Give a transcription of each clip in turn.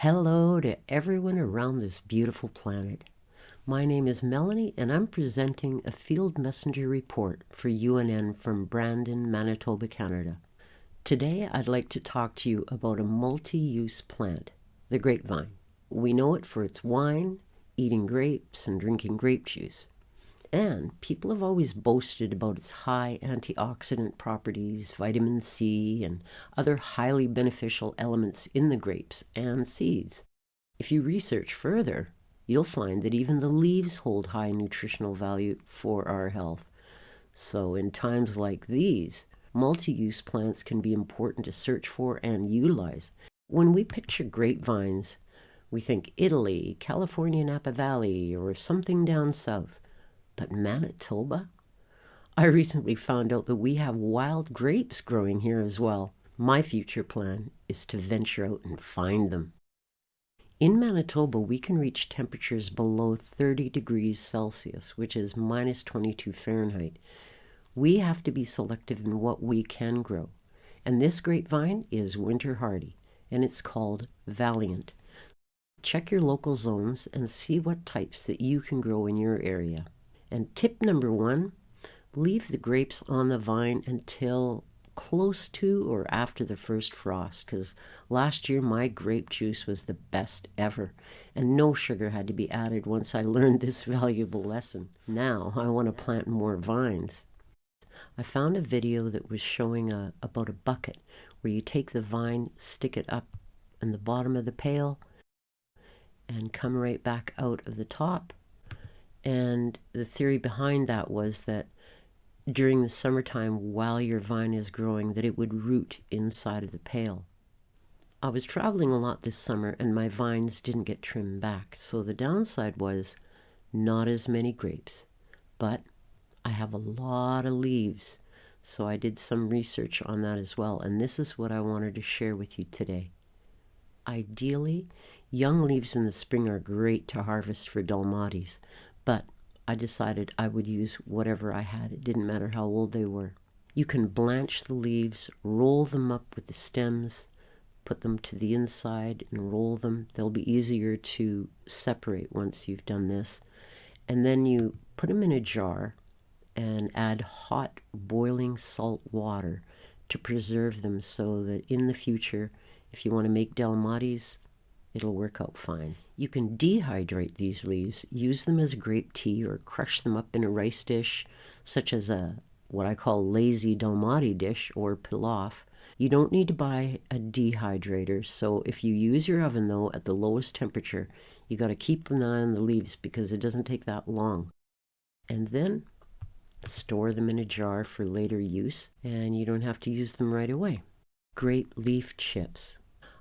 Hello to everyone around this beautiful planet. My name is Melanie and I'm presenting a Field Messenger report for UNN from Brandon, Manitoba, Canada. Today I'd like to talk to you about a multi-use plant, the grapevine. We know it for its wine, eating grapes, and drinking grape juice. And people have always boasted about its high antioxidant properties, vitamin C, and other highly beneficial elements in the grapes and seeds. If you research further, you'll find that even the leaves hold high nutritional value for our health. So in times like these, multi-use plants can be important to search for and utilize. When we picture grapevines, we think Italy, California Napa Valley, or something down south. But Manitoba? I recently found out that we have wild grapes growing here as well. My future plan is to venture out and find them. In Manitoba, we can reach temperatures below 30 degrees Celsius, which is minus 22 Fahrenheit. We have to be selective in what we can grow. And this grapevine is winter hardy, and it's called Valiant. Check your local zones and see what types that you can grow in your area. And tip number 1, leave the grapes on the vine until close to or after the first frost, because last year my grape juice was the best ever, and no sugar had to be added once I learned this valuable lesson. Now I want to plant more vines. I found a video that was showing about a bucket where you take the vine, stick it up in the bottom of the pail, and come right back out of the top. And the theory behind that was that during the summertime, while your vine is growing, that it would root inside of the pail. I was traveling a lot this summer and my vines didn't get trimmed back. So the downside was not as many grapes, but I have a lot of leaves. So I did some research on that as well. And this is what I wanted to share with you today. Ideally, young leaves in the spring are great to harvest for dalmatis. But I decided I would use whatever I had. It didn't matter how old they were. You can blanch the leaves, roll them up with the stems, put them to the inside and roll them. They'll be easier to separate once you've done this. And then you put them in a jar and add hot boiling salt water to preserve them so that in the future, if you want to make dalmatis, it'll work out fine. You can dehydrate these leaves, use them as grape tea, or crush them up in a rice dish, such as what I call lazy dalmati dish or pilaf. You don't need to buy a dehydrator, so if you use your oven though at the lowest temperature, you got to keep an eye on the leaves because it doesn't take that long. And then store them in a jar for later use, and you don't have to use them right away. Grape leaf chips.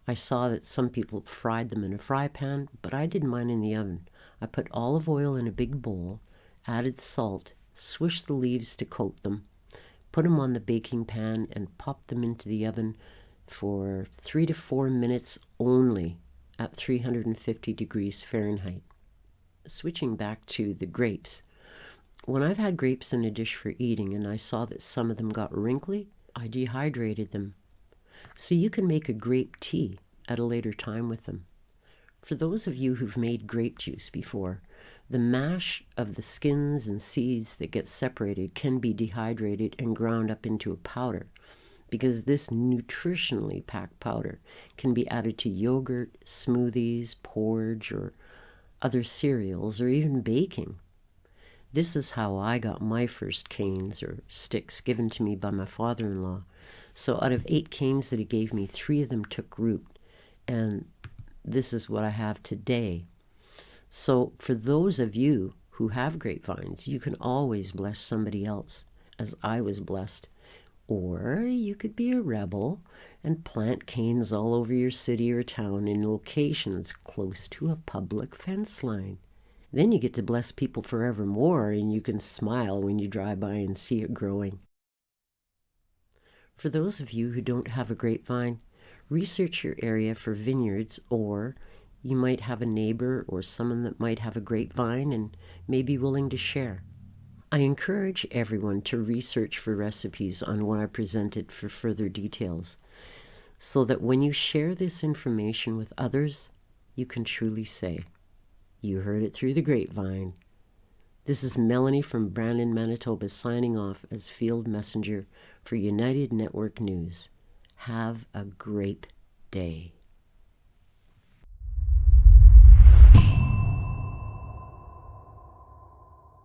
I saw that some people fried them in a fry pan, but I did mine in the oven. I put olive oil in a big bowl, added salt, swished the leaves to coat them, put them on the baking pan, and popped them into the oven for 3 to 4 minutes only at 350 degrees Fahrenheit. Switching back to the grapes. When I've had grapes in a dish for eating and I saw that some of them got wrinkly, I dehydrated them. So you can make a grape tea at a later time with them. For those of you who've made grape juice before, the mash of the skins and seeds that get separated can be dehydrated and ground up into a powder, because this nutritionally packed powder can be added to yogurt, smoothies, porridge, or other cereals, or even baking. This is how I got my first canes or sticks given to me by my father-in-law. So out of 8 canes that he gave me, 3 of them took root. And this is what I have today. So for those of you who have grapevines, you can always bless somebody else, as I was blessed. Or you could be a rebel and plant canes all over your city or town in locations close to a public fence line. Then you get to bless people forevermore, and you can smile when you drive by and see it growing. For those of you who don't have a grapevine, research your area for vineyards, or you might have a neighbor or someone that might have a grapevine and may be willing to share. I encourage everyone to research for recipes on what I presented for further details, so that when you share this information with others, you can truly say, you heard it through the grapevine. This is Melanie from Brandon, Manitoba, signing off as Field Messenger for United Network News. Have a great day.